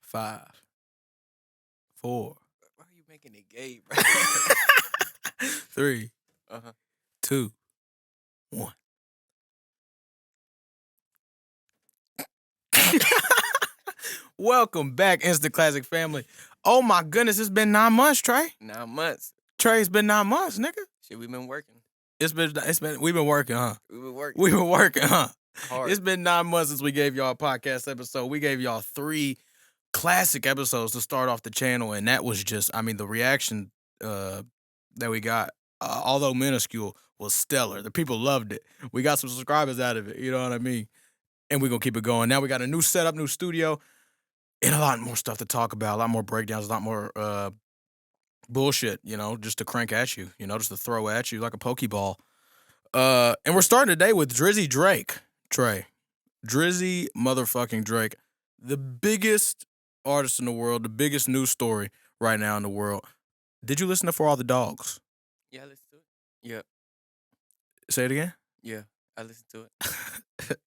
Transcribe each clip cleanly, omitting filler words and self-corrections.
5, 4. Why are you making it gay, bro? 3, Uh-huh. 2, 1. Welcome back, Instant Classic family. Oh my goodness, it's been 9 months, Trey. 9 months. Trey, it's been 9 months, nigga. Shit, we've been working. We've been working, huh? We've been working. Hard. It's been 9 months since we gave y'all a podcast episode. We gave y'all 3 classic episodes to start off the channel, and that was just, the reaction that we got, although minuscule, was stellar. The people loved it. We got some subscribers out of it, you know what I mean? And we're going to keep it going. Now we got a new setup, new studio, and a lot more stuff to talk about, a lot more breakdowns, a lot more bullshit, just to crank at you, just to throw at you like a Pokeball. And we're starting today with Drizzy Drake. Trey. Drizzy motherfucking Drake. The biggest artist in the world, the biggest news story right now in the world. Did you listen to For All the Dogs? Yeah, I listened to it. Yeah. Say it again? Yeah, I listened to it.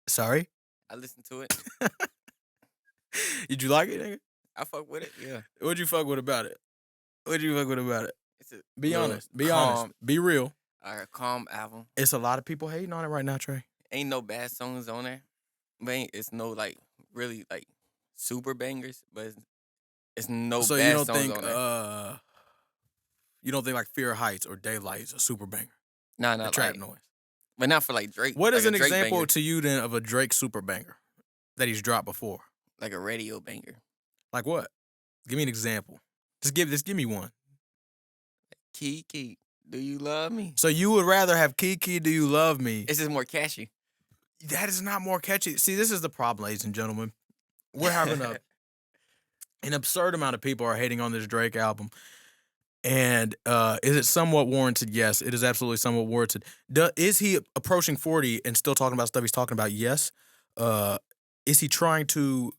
Sorry? I listened to it. Did you like it, nigga? I fuck with it, yeah. What'd you fuck with about it? It's a Be honest. Be real. A calm album. It's a lot of people hating on it right now, Trey. Ain't no bad songs on there. But it's no, really, super bangers. But it's no so bad songs on there. You don't think like Fear Heights or Daylight is a super banger? Nah, the trap noise. But not for Drake. What is an Drake example banger. to you then of a Drake super banger that he's dropped before? Like a radio banger. Like what? Give me an example. Just give me one. Kiki, do you love me? So you would rather have Kiki, do you love me? It's just more catchy. That is not more catchy. See, this is the problem, ladies and gentlemen. We're having an absurd amount of people are hating on this Drake album. And is it somewhat warranted? Yes, it is absolutely somewhat warranted. Is he approaching 40 and still talking about stuff he's talking about? Yes. Is he trying to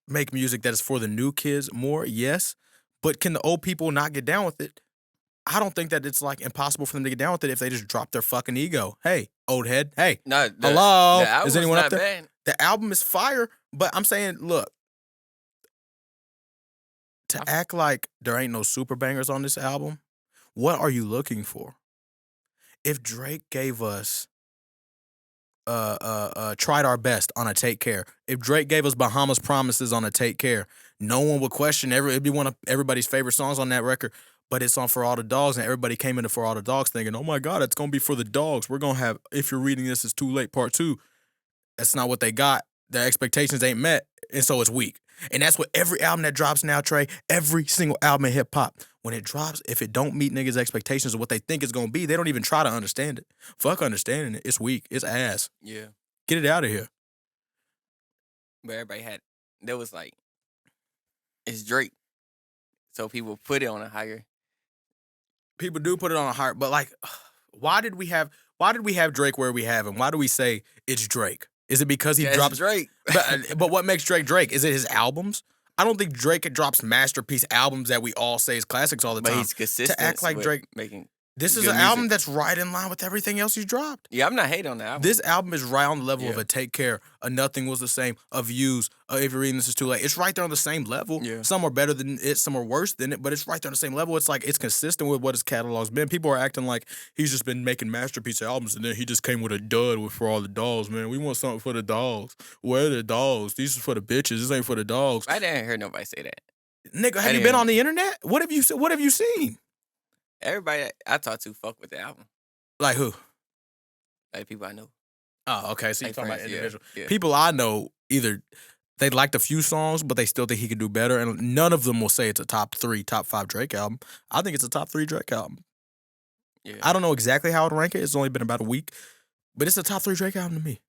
make music that is for the new kids more? Yes. But can the old people not get down with it? I don't think that it's impossible for them to get down with it if they just drop their fucking ego. Hey, old head. Hey, no, hello. The album is anyone not up there? Bad. The album is fire, but I'm saying, look, to act like there ain't no super bangers on this album, what are you looking for? If Drake gave us Tried Our Best on a Take Care, if Drake gave us Bahamas Promises on a Take Care, no one would question it'd be one of everybody's favorite songs on that record, but it's on For All the Dogs, and everybody came into For All the Dogs thinking, oh my God, it's going to be for the dogs. We're going to have If You're Reading This It's Too Late Part 2. That's not what they got. Their expectations ain't met, and so it's weak. And that's what every album that drops now, Trey, every single album in hip-hop, when it drops, if it don't meet niggas' expectations of what they think it's going to be, they don't even try to understand it. Fuck understanding it. It's weak. It's ass. Yeah. Get it out of here. But everybody it's Drake. So people put it on a higher. People do put it on a higher, but why did we have Drake where we have him? Why do we say it's Drake? Is it because he drops Drake? but what makes Drake Drake? Is it his albums? I don't think Drake drops masterpiece albums that we all say is classics all the time. But he's consistent to act like Drake making. This is an album that's right in line with everything else he's dropped. Yeah, I'm not hating on the album. This album is right on the level of a Take Care, a Nothing Was the Same, a Views, If You're Reading This Is Too Late. It's right there on the same level. Yeah. Some are better than it, some are worse than it, but it's right there on the same level. It's it's consistent with what his catalog's been. People are acting like he's just been making masterpiece albums, and then he just came with a dud with For All the Dogs, man. We want something for the dogs. Where are the dogs? These are for the bitches. This ain't for the dogs. I didn't hear nobody say that. Nigga, have you been on the internet? What have you seen? Everybody I talked to fuck with the album. Like who? Like people I know. Oh, okay. So you're talking about friends, individual. yeah. People I know, either they liked a few songs, but they still think he could do better. And none of them will say it's a top 3, top 5 Drake album. I think it's a top 3 Drake album. Yeah. I don't know exactly how I'd rank it. It's only been about a week. But it's a top 3 Drake album to me.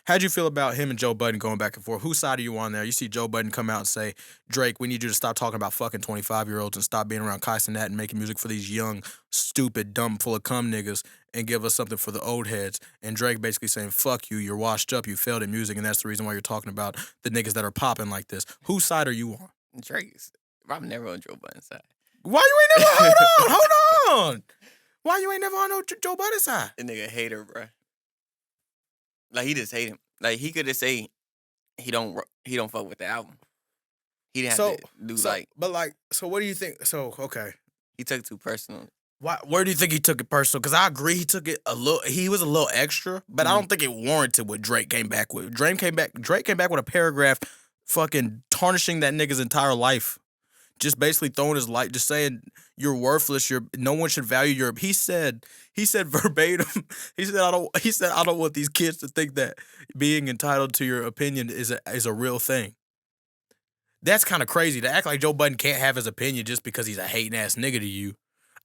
How'd you feel about him and Joe Budden going back and forth? Whose side are you on there? You see Joe Budden come out and say, Drake, we need you to stop talking about fucking 25-year-olds and stop being around Kai Cenat and making music for these young, stupid, dumb, full of cum niggas and give us something for the old heads. And Drake basically saying, fuck you, you're washed up, you failed in music, and that's the reason why you're talking about the niggas that are popping like this. Whose side are you on? Drake's. I'm never on Joe Budden's side. Why you ain't never, hold on. Why you ain't never on no Joe Budden's side? The nigga hater, bro. He just hate him. He could just say he don't fuck with the album. He didn't have So, to do so what do you think? So, okay. he took it too personal. Where do you think he took it personal? Because I agree he took it he was a little extra, but I don't think it warranted what Drake came back with. Drake came back with a paragraph fucking tarnishing that nigga's entire life. Just basically throwing his light, just saying you're worthless, no one should value your he said verbatim, he said I don't want these kids to think that being entitled to your opinion is a real thing. That's kind of crazy to act like Joe Budden can't have his opinion just because he's a hating ass nigga to you.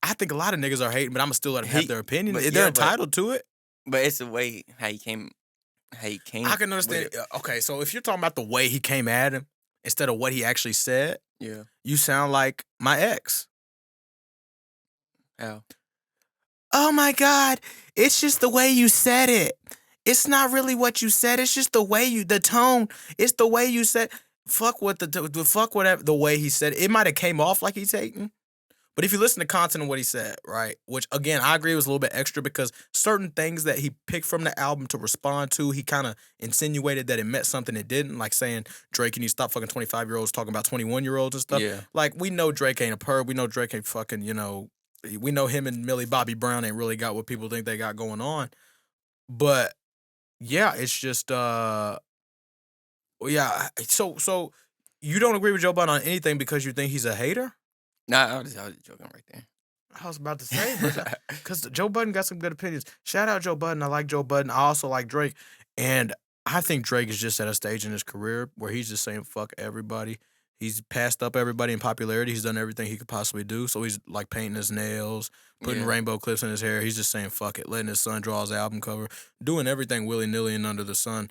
I think a lot of niggas are hating, but I'm gonna still let them have their opinion. They're entitled to it. But it's the way how he came. I can understand. Okay, so if you're talking about the way he came at him instead of what he actually said, yeah, you sound like my ex. How? Oh my God, it's just the way you said it. It's not really what you said. It's just the tone. It's the way you said. Fuck whatever the way he said it. It might have came off like he's hating. But if you listen to content of what he said, right, which, again, I agree was a little bit extra because certain things that he picked from the album to respond to, he kind of insinuated that it meant something it didn't, like saying, Drake, can you stop fucking 25-year-olds talking about 21-year-olds and stuff? Yeah. Like, we know Drake ain't a perv. We know Drake ain't fucking, we know him and Millie Bobby Brown ain't really got what people think they got going on. But, yeah, it's just, yeah. So you don't agree with Joe Budden on anything because you think he's a hater? Nah, I was just joking right there. I was about to say, because Joe Budden got some good opinions. Shout out Joe Budden. I like Joe Budden. I also like Drake. And I think Drake is just at a stage in his career where he's just saying fuck everybody. He's passed up everybody in popularity. He's done everything he could possibly do. So he's like painting his nails, putting rainbow clips in his hair. He's just saying fuck it, letting his son draw his album cover, doing everything willy-nilly and under the sun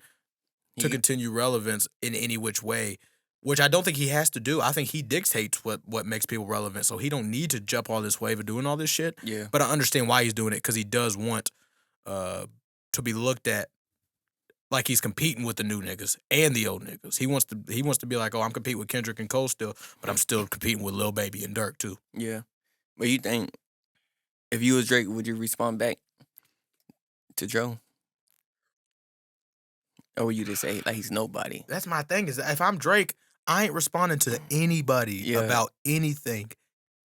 to continue relevance in any which way. Which I don't think he has to do. I think he dictates what makes people relevant. So he don't need to jump all this wave of doing all this shit. Yeah. But I understand why he's doing it because he does want to be looked at like he's competing with the new niggas and the old niggas. He wants to be like, oh, I'm competing with Kendrick and Cole still, but I'm still competing with Lil Baby and Durk too. Yeah. But you think if you was Drake, would you respond back to Joe? Or would you just say like he's nobody? That's my thing. Is that if I'm Drake, I ain't responding to anybody about anything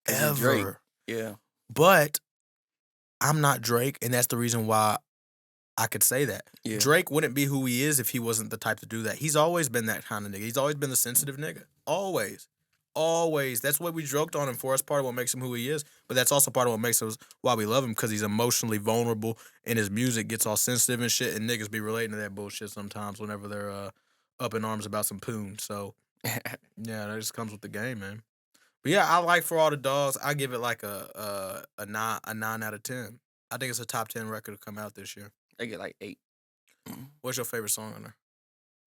ever. Drake. Yeah. But I'm not Drake, and that's the reason why I could say that. Yeah. Drake wouldn't be who he is if he wasn't the type to do that. He's always been that kind of nigga. He's always been the sensitive nigga. Always. Always. That's what we joked on him for. That's part of what makes him who he is. But that's also part of what makes us why we love him, because he's emotionally vulnerable and his music gets all sensitive and shit, and niggas be relating to that bullshit sometimes whenever they're up in arms about some poon. So, yeah, that just comes with the game, man. But yeah, I like For All the Dogs. I give it like a 9 out of 10. I think it's a top 10 record to come out this year. I get like 8. What's your favorite song on there?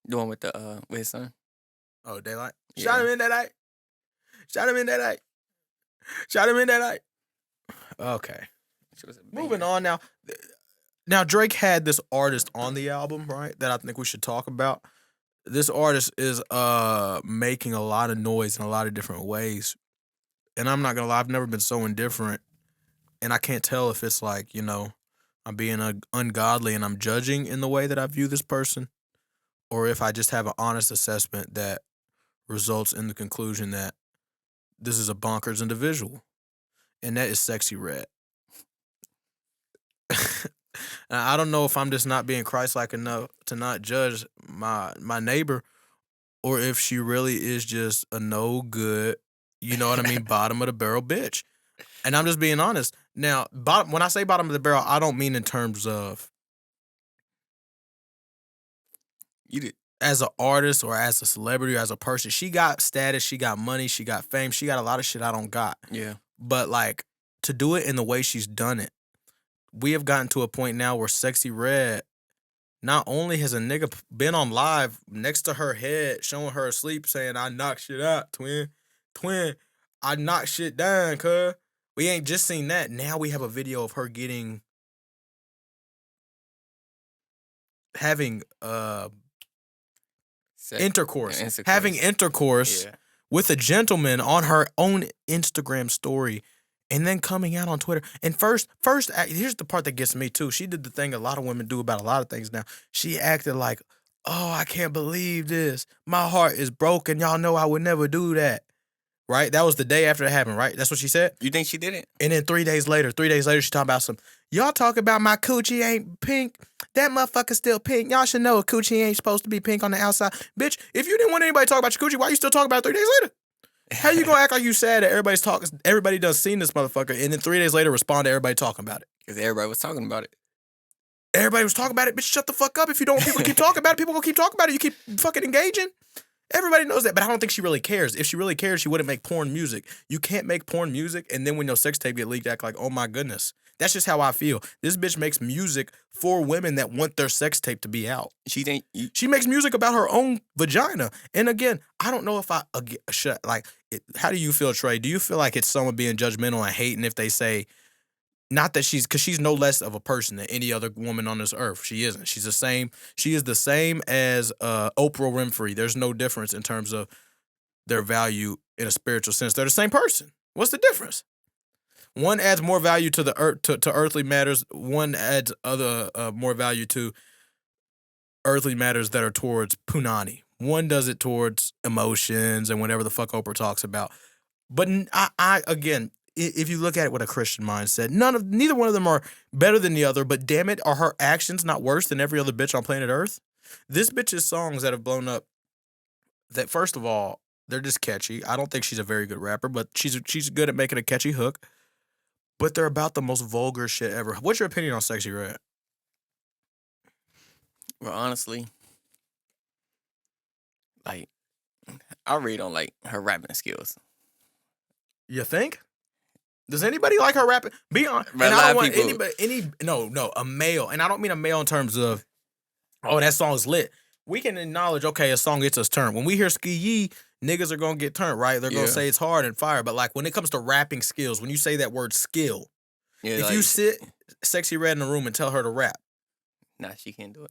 The one with with his son. Oh, Daylight? Yeah. Shot him in that light. Shot him in that light. Shot him in that light. Okay. Moving on now. Now, Drake had this artist on the album, right, that I think we should talk about. This artist is making a lot of noise in a lot of different ways. And I'm not going to lie, I've never been so indifferent. And I can't tell if it's like, I'm being ungodly and I'm judging in the way that I view this person, or if I just have an honest assessment that results in the conclusion that this is a bonkers individual. And that is Sexyy Red. I don't know if I'm just not being Christ-like enough to not judge my neighbor, or if she really is just a no good, you know what I mean, bottom of the barrel bitch. And I'm just being honest. Now, when I say bottom of the barrel, I don't mean in terms of as an artist or as a celebrity or as a person. She got status, she got money, she got fame, she got a lot of shit I don't got. Yeah. But like, to do it in the way she's done it, we have gotten to a point now where Sexyy Red, not only has a nigga been on live next to her head, showing her asleep, saying, I knock shit out, twin, I knock shit down, cuz. We ain't just seen that. Now we have a video of her having intercourse. Having intercourse with a gentleman on her own Instagram story, and then coming out on Twitter. And first, here's the part that gets me too. She did the thing a lot of women do about a lot of things now. She acted like oh, I can't believe this. My heart is broken. Y'all know I would never do that. Right? That was the day after it happened, right? That's what she said? You think she did it? And then 3 days later, she talking about some, y'all talk about my coochie ain't pink. That motherfucker's still pink. Y'all should know a coochie ain't supposed to be pink on the outside. Bitch, if you didn't want anybody to talk about your coochie, why you still talking about it 3 days later? How you gonna act like you sad that everybody's talking, everybody done seen this motherfucker, and then 3 days later respond to everybody talking about it? Because everybody was talking about it. Everybody was talking about it, bitch, shut the fuck up. If you don't want people to keep talking about it, people gonna keep talking about it. You keep fucking engaging. Everybody knows that, but I don't think she really cares. If she really cared, she wouldn't make porn music. You can't make porn music, and then when your sex tape get leaked, act like, oh my goodness. That's just how I feel. This bitch makes music for women that want their sex tape to be out. She makes music about her own vagina. And again, I don't know if how do you feel, Trey? Do you feel like it's someone being judgmental and hating if they say, not that because she's no less of a person than any other woman on this earth. She isn't. She's the same. She is the same as Oprah Winfrey. There's no difference in terms of their value in a spiritual sense. They're the same person. What's the difference? One adds more value to the earth to earthly matters. One adds other more value to earthly matters that are towards punani. One does it towards emotions and whatever the fuck Oprah talks about. But I again, if you look at it with a Christian mindset, neither one of them are better than the other, but damn it, are her actions not worse than every other bitch on planet Earth? This bitch's songs that have blown up, that first of all, they're just catchy. I don't think she's a very good rapper, but she's good at making a catchy hook. But they're about the most vulgar shit ever. What's your opinion on Sexyy Red? Well, honestly, like, I really don't like her rapping skills. You think? Does anybody like her rapping? Be honest. And I don't want anybody, a male. And I don't mean a male in terms of, oh, that song's lit. We can acknowledge, okay, a song gets us turned. When we hear Sexyy, niggas are going to get turned, right? They're going to say it's hard and fire. But like when it comes to rapping skills, when you say that word skill, if you sit Sexyy Red in a room and tell her to rap. Nah, she can't do it.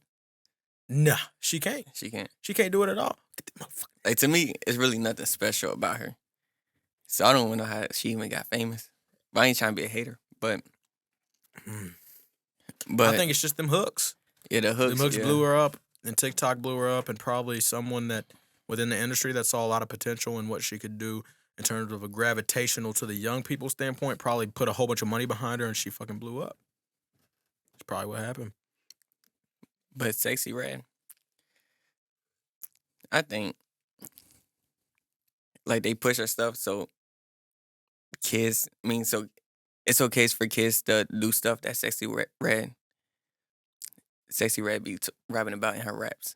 Nah, she can't. She can't. She can't do it at all. Like, to me, it's really nothing special about her. So I don't even know how she even got famous. But I ain't trying to be a hater. But I think it's just them hooks. Yeah, the hooks. Them hooks blew her up, and TikTok blew her up, and probably someone that within the industry that saw a lot of potential in what she could do in terms of a gravitational to the young people standpoint, probably put a whole bunch of money behind her, and she fucking blew up. That's probably what happened. But Sexyy Red, I think, like, they push her stuff so so it's okay for kids to do stuff that Sexyy Red be rapping about in her raps.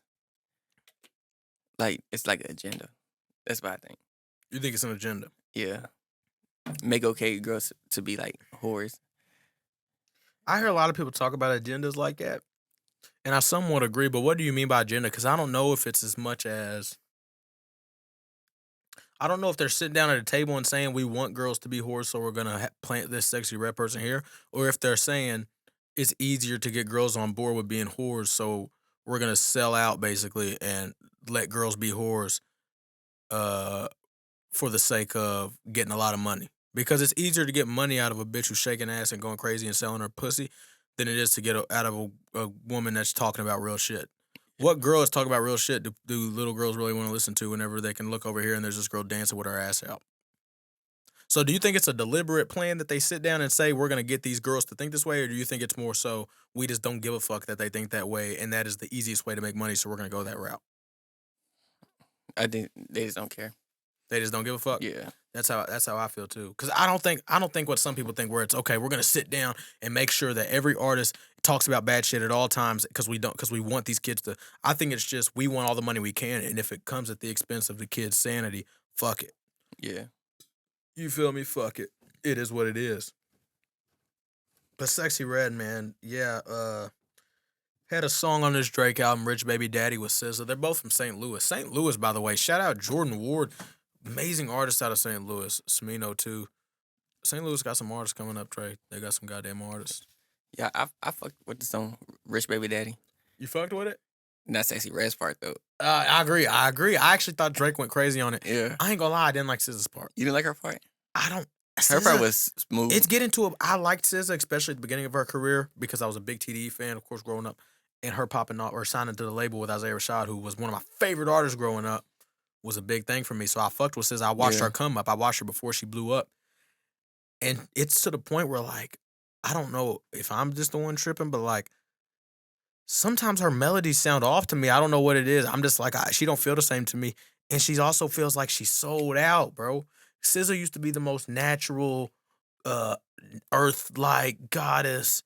Like, it's like an agenda. That's what I think. You think it's an agenda? Yeah. Make okay girls to be like whores. I hear a lot of people talk about agendas like that, and I somewhat agree, but what do you mean by agenda? Because I don't know if it's as much as, I don't know if they're sitting down at a table and saying we want girls to be whores, so we're going to plant this Sexyy Red person here, or if they're saying it's easier to get girls on board with being whores, so we're going to sell out basically and let girls be whores for the sake of getting a lot of money. Because it's easier to get money out of a bitch who's shaking ass and going crazy and selling her pussy than it is to get out of a woman that's talking about real shit. What girl is talking about real shit do little girls really want to listen to whenever they can look over here and there's this girl dancing with her ass out? So do you think it's a deliberate plan that they sit down and say, we're going to get these girls to think this way? Or do you think it's more so we just don't give a fuck that they think that way and that is the easiest way to make money, so we're going to go that route? I think they just don't care. They just don't give a fuck? Yeah. That's how I feel too. Because I don't think what some people think, where it's okay, we're gonna sit down and make sure that every artist talks about bad shit at all times because we want these kids to. I think it's just we want all the money we can, and if it comes at the expense of the kids' sanity, fuck it. Yeah. You feel me? Fuck it. It is what it is. But Sexyy Red, man, yeah, had a song on this Drake album, Rich Baby Daddy with SZA. They're both from St. Louis. St. Louis, by the way. Shout out Jordan Ward. Amazing artists out of St. Louis. Smino, too. St. Louis got some artists coming up, Trey. They got some goddamn artists. Yeah, I fucked with the song Rich Baby Daddy. You fucked with it? Not Sexyy Red's part, though. I agree. I actually thought Drake went crazy on it. Yeah. I ain't gonna lie, I didn't like SZA's part. You didn't like her part? I don't. Her part was smooth. It's getting to I liked SZA, especially at the beginning of her career, because I was a big TDE fan, of course, growing up. and her popping off or signing to the label with Isaiah Rashad, who was one of my favorite artists growing up, was a big thing for me. So I fucked with SZA. I watched her come up. I watched her before she blew up. And it's to the point where, like, I don't know if I'm just the one tripping, but, like, sometimes her melodies sound off to me. I don't know what it is. I'm just like, she don't feel the same to me. And she also feels like she's sold out, bro. SZA used to be the most natural, uh, earth-like goddess,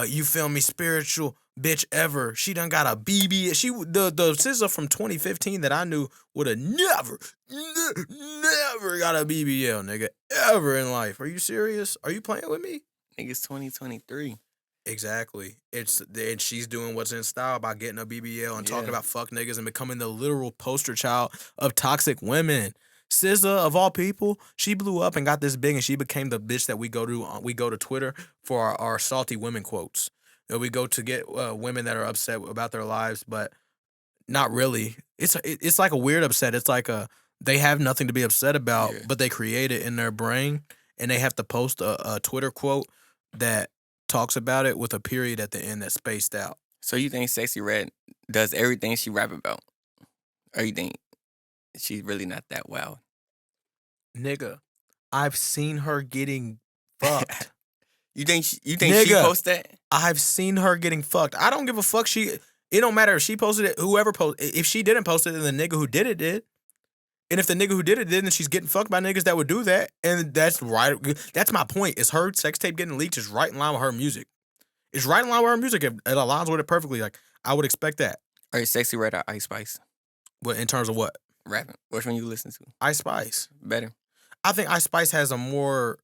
you feel me, spiritual bitch ever. She done got a BB. The SZA from 2015 that I knew would have never got a BBL, nigga, ever in life. Are you serious? Are you playing with me? Nigga's 2023. Exactly. And she's doing what's in style by getting a BBL and talking about fuck niggas and becoming the literal poster child of toxic women. SZA, of all people, she blew up and got this big, and she became the bitch that we go to Twitter for our salty women quotes. And we go to get women that are upset about their lives, but not really. It's like a weird upset. It's like they have nothing to be upset about, but they create it in their brain, and they have to post a Twitter quote that talks about it with a period at the end that's spaced out. So you think Sexyy Red does everything she rap about? Or you think she's really not that wild? Nigga, I've seen her getting fucked. You think she posts that? I've seen her getting fucked. I don't give a fuck. It don't matter if she posted it, whoever posted. If she didn't post it, then the nigga who did it did. And if the nigga who did it did, then she's getting fucked by niggas that would do that. And that's right. That's my point. Is her sex tape getting leaked is right in line with her music. It's right in line with her music. It aligns with it perfectly. Like, I would expect that. Are you Sexyy Red or Ice Spice? But in terms of what? Rapping. Which one you listen to? Ice Spice. Better. I think Ice Spice has a more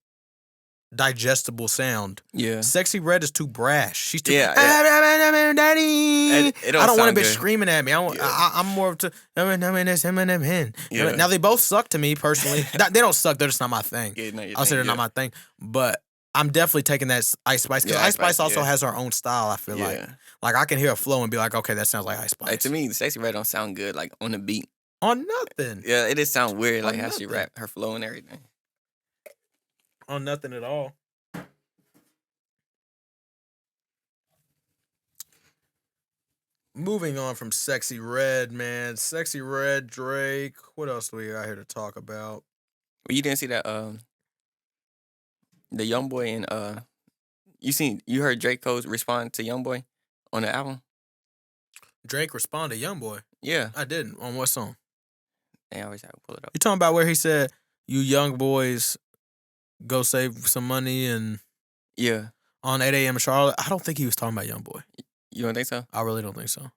digestible sound. Yeah. Sexyy Red is too brash. She's too daddy. I don't want a bitch screaming at me. I'm more of to Now they both suck to me personally. They don't suck. They're just not my thing. I'll say they're not my thing. But I'm definitely taking that Ice Spice because Ice Spice also has her own style. I feel like I can hear a flow and be like, okay, that sounds like Ice Spice. Like, to me, Sexyy Red don't sound good like on the beat. On nothing. Yeah, it just sound weird like how she rap, her flow and everything. On nothing at all. Moving on from Sexyy Red, man. Sexyy Red, Drake. What else do we got here to talk about? Well, you didn't see that the YoungBoy and you heard Drake Cole respond to YoungBoy on the album? Drake responded to YoungBoy? Yeah. I didn't. On what song? I always have to pull it up. You talking about where he said, "You young boys go save some money," and on 8 a.m. in Charlotte? I don't think he was talking about YoungBoy. You don't think so? I really don't think so.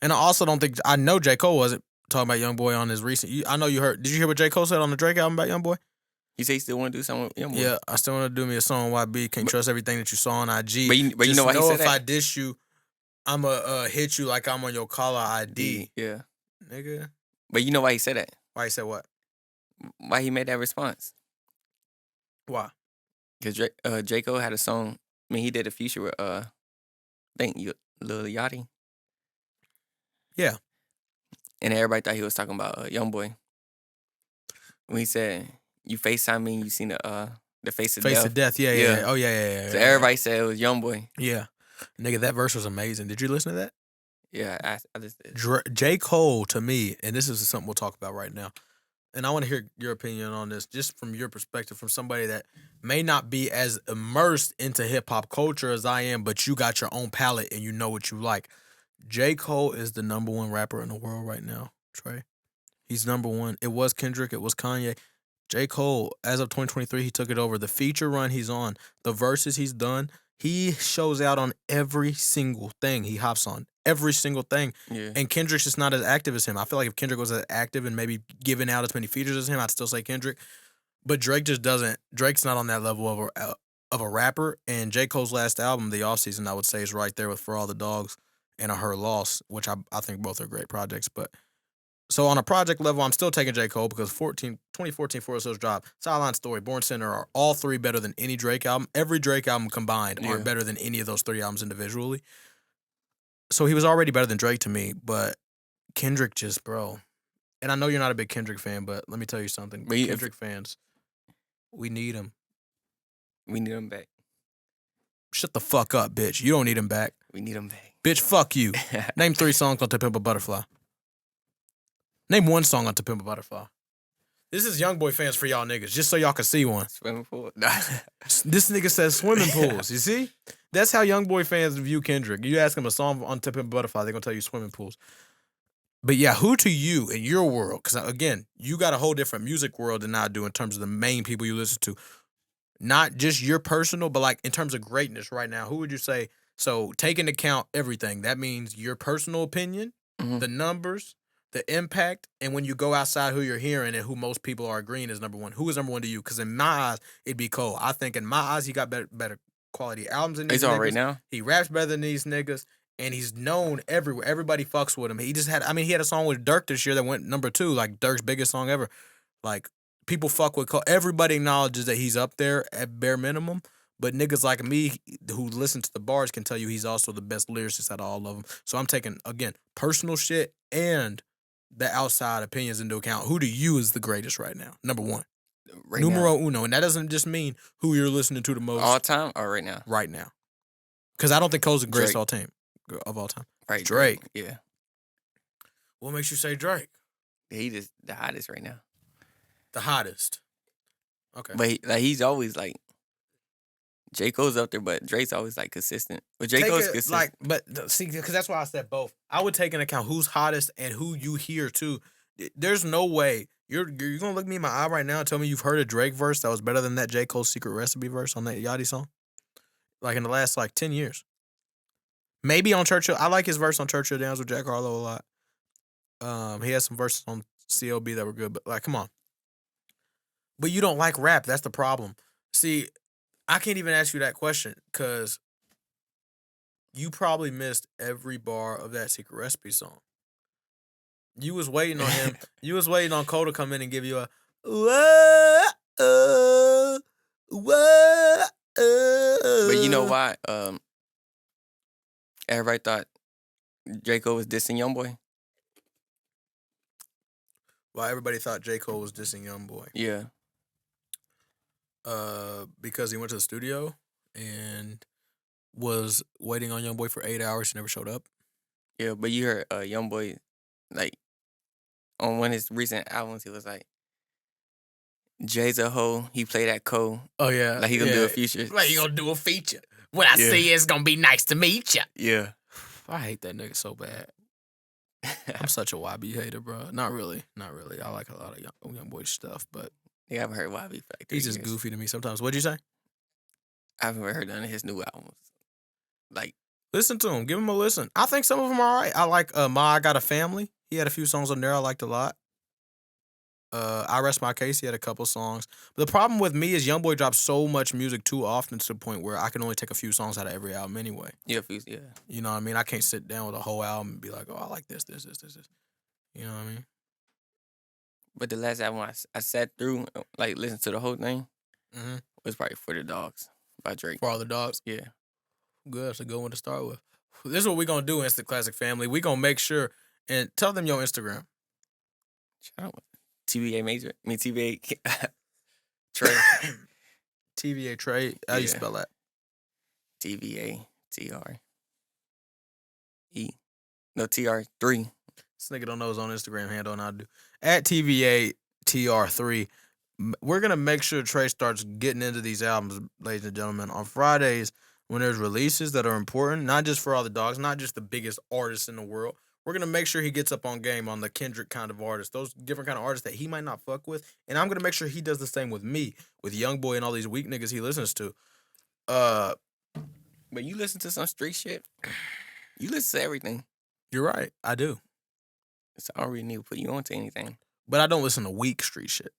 And I also don't think, I know J. Cole wasn't talking about YoungBoy on his recent, I know you heard, did you hear what J. Cole said on the Drake album about YoungBoy? He said he still want to do something with YoungBoy. Yeah, I still want to do me a song YB, can't trust everything that you saw on IG. But you know why he said if that? I diss you, I'ma hit you like I'm on your caller ID. Yeah. Nigga. But you know why he said that? Why he said what? Why he made that response? Why? Because J. Cole had a song, he did a feature with, I think, Lil Yachty. Yeah. And everybody thought he was talking about YoungBoy. When he said, "You FaceTime me and you seen the face of death." Face of death, yeah. Oh, yeah. So everybody said it was YoungBoy. Yeah. Nigga, that verse was amazing. Did you listen to that? Yeah, I just did. J. Cole, to me, and this is something we'll talk about right now, and I want to hear your opinion on this, just from your perspective, from somebody that may not be as immersed into hip-hop culture as I am, but you got your own palette and you know what you like. J. Cole is the number one rapper in the world right now, Trey. He's number one. It was Kendrick. It was Kanye. J. Cole, as of 2023, he took it over. The feature run he's on, the verses he's done, he shows out on every single thing he hops on. Every single thing. Yeah. And Kendrick's just not as active as him. I feel like if Kendrick was as active and maybe giving out as many features as him, I'd still say Kendrick. But Drake just doesn't. Drake's not on that level of a rapper. And J. Cole's last album, The Offseason, I would say is right there with For All the Dogs and A Her Loss, which I think both are great projects. But so on a project level, I'm still taking J. Cole because 2014 Forest Hills Drive, Sideline Story, Born Center are all three better than any Drake album. Every Drake album combined aren't better than any of those three albums individually. So he was already better than Drake to me, but Kendrick just, bro. And I know you're not a big Kendrick fan, but let me tell you something. Kendrick fans, we need him. We need him back. Shut the fuck up, bitch. You don't need him back. We need him back. Bitch, fuck you. Name 3 songs on To Pimp a Butterfly. Name 1 song on To Pimp a Butterfly. This is YoungBoy fans for y'all niggas, just so y'all can see one. Swimming pool. This nigga says swimming pools. You see? That's how YoungBoy fans view Kendrick. You ask him a song on To Pimp a Butterfly, they're gonna tell you swimming pools. But yeah, who to you in your world? Because again, you got a whole different music world than I do in terms of the main people you listen to. Not just your personal, but like in terms of greatness right now, who would you say? So take into account everything. That means your personal opinion, the numbers, the impact, and when you go outside, who you're hearing and who most people are agreeing is number one. Who is number one to you? Because in my eyes, it'd be Cole. I think in my eyes, he got better quality albums than these He's niggas. on right now. He raps better than these niggas, and he's known everywhere. Everybody fucks with him. He just had, he had a song with Dirk this year that went number 2, like Dirk's biggest song ever. Like, people fuck with Cole. Everybody acknowledges that he's up there at bare minimum. But niggas like me who listen to the bars can tell you he's also the best lyricist out of all of them. So I'm taking, again, personal shit and the outside opinions into account. Who to you is the greatest right now? Number 1. Right Numero now. uno. And that doesn't just mean who you're listening to the most. All time or right now? Right now. Because I don't think Cole's the greatest Drake. of all time. Right. Drake. Yeah. What makes you say Drake? He just the hottest right now. The hottest. Okay. But he's always like, J. Cole's up there, but Drake's always like consistent. But J. Cole's consistent. See, because that's why I said both. I would take into account who's hottest and who you hear too. There's no way you're gonna look me in my eye right now and tell me you've heard a Drake verse that was better than that J. Cole Secret Recipe verse on that Yachty song, like in the last 10 years. Maybe on Churchill. I like his verse on Churchill Downs with Jack Harlow a lot. He has some verses on CLB that were good, but come on. But you don't like rap. That's the problem. See, I can't even ask you that question because you probably missed every bar of that Secret Recipe song. You was waiting on him. You was waiting on Cole to come in and give you a whoa, whoa. But you know why? Everybody thought J. Cole was dissing YoungBoy. Why everybody thought J. Cole was dissing YoungBoy? Yeah. Because he went to the studio and was waiting on YoungBoy for 8 hours. He never showed up. Yeah, but you heard YoungBoy, like, on one of his recent albums, he was like, Jay's a hoe, he played at Cole. Oh, yeah. Like, he gonna do a feature. Like, he gonna do a feature. When I see you, it's gonna be nice to meet you. Yeah. I hate that nigga so bad. I'm such a YB hater, bro. Not really. I like a lot of YoungBoy stuff, but I haven't heard YB for like 3 he's just years. goofy to me sometimes. What'd you say? I haven't heard none of his new albums. Like, listen to him. Give him a listen. I think some of them are all right. I like Ma, I Got a Family. He had a few songs on there I liked a lot. I Rest My Case. He had a couple songs. But the problem with me is YoungBoy drops so much music too often to the point where I can only take a few songs out of every album anyway. yeah. You know what I mean? I can't sit down with a whole album and be like, oh, I like this. You know what I mean? But the last album I sat through, like, listened to the whole thing, was probably For the Dogs by Drake. For All the Dogs? Yeah. Good. That's a good one to start with. This is what we're going to do, Instant Classic family. We're going to make sure and tell them your Instagram. Shout out. TVA Major. I mean, TVA Trey. TVA Trey. How you spell that? TVA TRE. No, TR3. This nigga don't know his own Instagram handle, and I do. At TVA TR3. We're going to make sure Trey starts getting into these albums, ladies and gentlemen, on Fridays when there's releases that are important, not just for All the Dogs, not just the biggest artists in the world. We're going to make sure he gets up on game on the Kendrick kind of artists, those different kind of artists that he might not fuck with. And I'm going to make sure he does the same with me, with YoungBoy and all these weak niggas he listens to. But you listen to some street shit. You listen to everything. You're right. I do. So I don't really need to put you on to anything. But I don't listen to weak street shit.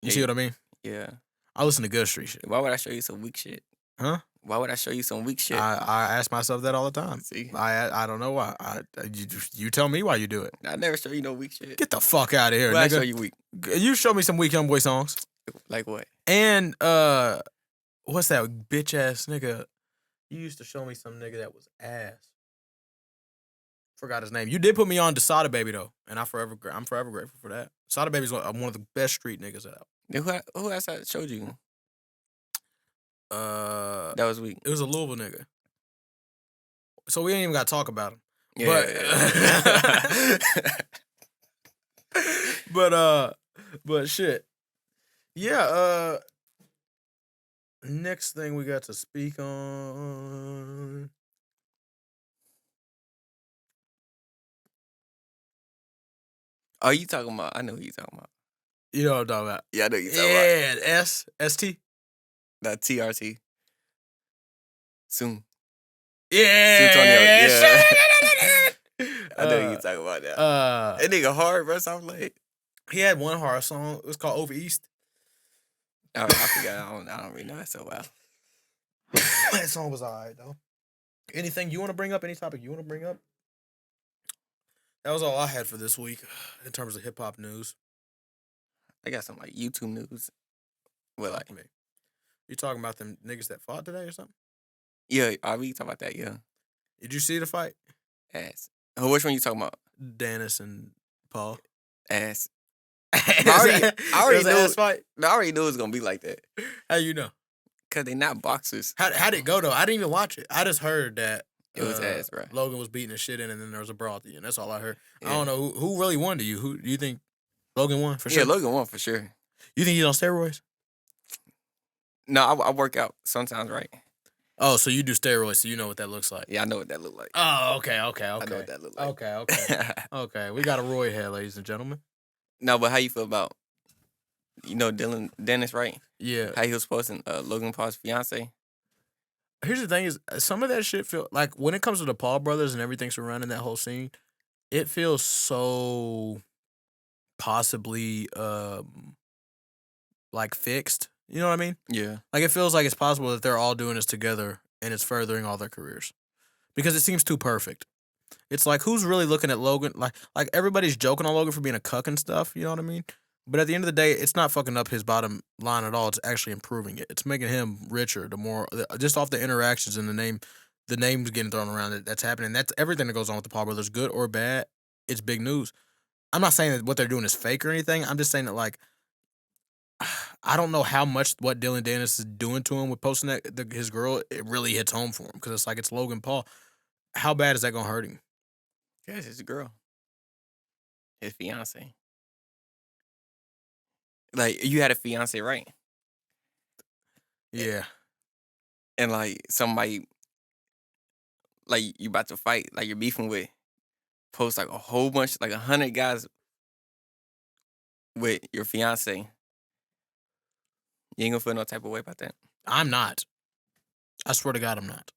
You see what I mean? Yeah. I listen to good street shit. Why would I show you some weak shit? Huh? Why would I show you some weak shit? I ask myself that all the time. See? I don't know why. You tell me why you do it. I never show you no weak shit. Get the fuck out of here, Why nigga. I show you weak? You show me some weak YoungBoy songs. Like what? And what's that bitch ass nigga? You used to show me some nigga that was ass. Forgot his name. You did put me on to Sada Baby though, and I'm forever grateful for that. Sada Baby's one of the best street niggas out. Who else I showed you? That was weak. It was a Louisville nigga. So we ain't even got to talk about him. Yeah. But shit. Yeah, next thing we got to speak on. Oh, you talking about? I know who you talking about. You know what I'm talking about. Yeah, I know who you talking about. Yeah, ST. That TRT. Soon. Yeah. Yeah. I know who you talking about now. That nigga hard, bro. So I'm like, he had one hard song. It was called Over East. I forgot. I don't really know that so well. That song was alright though. Anything you want to bring up? Any topic you want to bring up? That was all I had for this week in terms of hip hop news. I got some like YouTube news. Well, like me. You talking about them niggas that fought today or something? Yeah, are we talking about that? Yeah. Did you see the fight? Ass. Oh, which one you talking about? Dennis and Paul. Ass. I already knew. Fight? I already knew it was gonna be like that. How you know? Cause they not boxers. How'd it go though? I didn't even watch it. I just heard that it was ass, bro. Logan was beating the shit in, and then there was a brawl at the end. That's all I heard. Yeah. I don't know who really won to you. Who do you think Logan won for sure? Yeah, Logan won for sure. You think he's on steroids? No, I work out sometimes, right? Oh, so you do steroids, so you know what that looks like. Yeah, I know what that look like. Oh, okay. I know what that look like. Okay. Okay, we got a Roy head, ladies and gentlemen. No, but how you feel about, Dennis, right? Yeah. How he was posting Logan Paul's fiance? Here's the thing is, some of that shit feel like, when it comes to the Paul brothers and everything surrounding that whole scene, it feels so possibly like fixed. You know what I mean? Yeah. Like, it feels like it's possible that they're all doing this together and it's furthering all their careers. Because it seems too perfect. It's like, who's really looking at Logan? Like everybody's joking on Logan for being a cuck and stuff, you know what I mean? But at the end of the day, it's not fucking up his bottom line at all. It's actually improving it. It's making him richer. The more, just off the interactions and the names getting thrown around, that's happening. That's everything that goes on with the Paul brothers, good or bad. It's big news. I'm not saying that what they're doing is fake or anything. I'm just saying that, like, I don't know how much what Dylan Dennis is doing to him with posting that his girl, it really hits home for him, because it's like, it's Logan Paul. How bad is that gonna hurt him? Yeah, it's his girl, his fiance. Like, you had a fiance, right? Yeah. And like somebody, like, you about to fight, like you're beefing with, post like a whole bunch, like 100 guys with your fiance. You ain't gonna feel no type of way about that. I'm not. I swear to God, I'm not.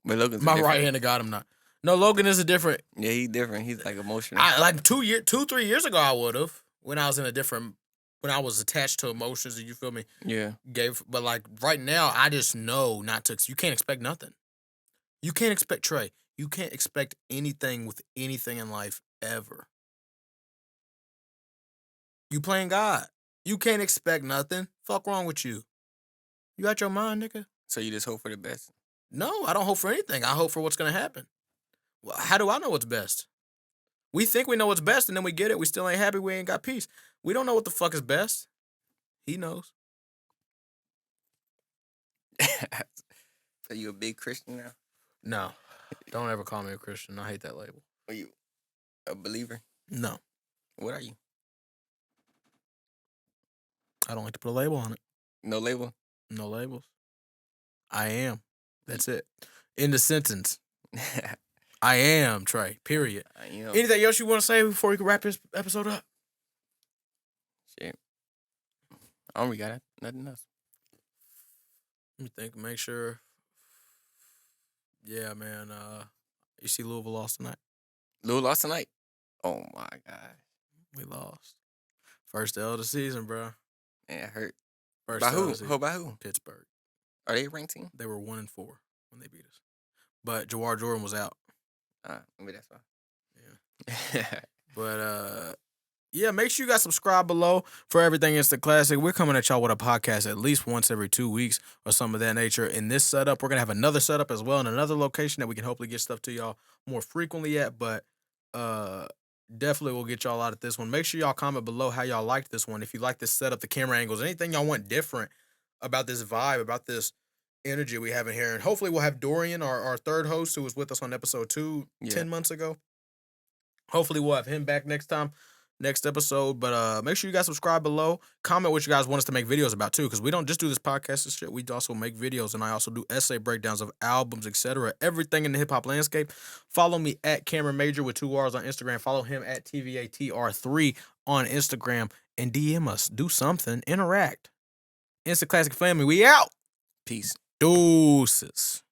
But Logan's my right hand to God, I'm not. No, Logan is a different. Yeah, he's different. He's like emotional. Like 3 years ago, I would have, when I was in a different, when I was attached to emotions, and you feel me? Yeah. But like right now, I just know not to. You can't expect nothing. You can't expect Trey. You can't expect anything with anything in life ever. You playing God. You can't expect nothing. Fuck wrong with you? You out your mind, nigga? So you just hope for the best? No, I don't hope for anything. I hope for what's gonna happen. Well, how do I know what's best? We think we know what's best, and then we get it. We still ain't happy. We ain't got peace. We don't know what the fuck is best. He knows. So you a big Christian now? No. Don't ever call me a Christian. I hate that label. Are you a believer? No. What are you? I don't like to put a label on it. No label? No labels. I am. That's it. In the sentence. I am, Trey. Period. I am. Anything else you want to say before we can wrap this episode up? Shit. I don't really got nothing else. Let me think. Make sure. Yeah, man. You see Louisville lost tonight? Louisville lost tonight? Oh, my God. We lost. First L of the season, bro. Yeah, it hurt. First by L who? of the season. Who by who? Pittsburgh. Are they a ranked team? They were 1-4 when they beat us. But Jawar Jordan was out. Maybe that's why. Yeah. But yeah, make sure you guys subscribe below for Everything Instant Classic. We're coming at y'all with a podcast at least once every 2 weeks or some of that nature. In this setup, we're gonna have another setup as well in another location that we can hopefully get stuff to y'all more frequently at. But definitely we'll get y'all out at this one. Make sure y'all comment below how y'all liked this one. If you like this setup, the camera angles, anything y'all want different, about this vibe, about this energy we have in here. And hopefully we'll have Dorian, our third host, who was with us on episode 2 Yeah. 10 months ago. Hopefully we'll have him back next time, next episode. But make sure you guys subscribe below. Comment what you guys want us to make videos about too, because we don't just do this podcast and shit. We also make videos, and I also do essay breakdowns of albums, etc. Everything in the hip hop landscape. Follow me at Cameron Major with 2 R's on Instagram. Follow him at TVATR3 on Instagram, and DM us. Do something. Interact. Instant Classic family. We out. Peace. Deuces.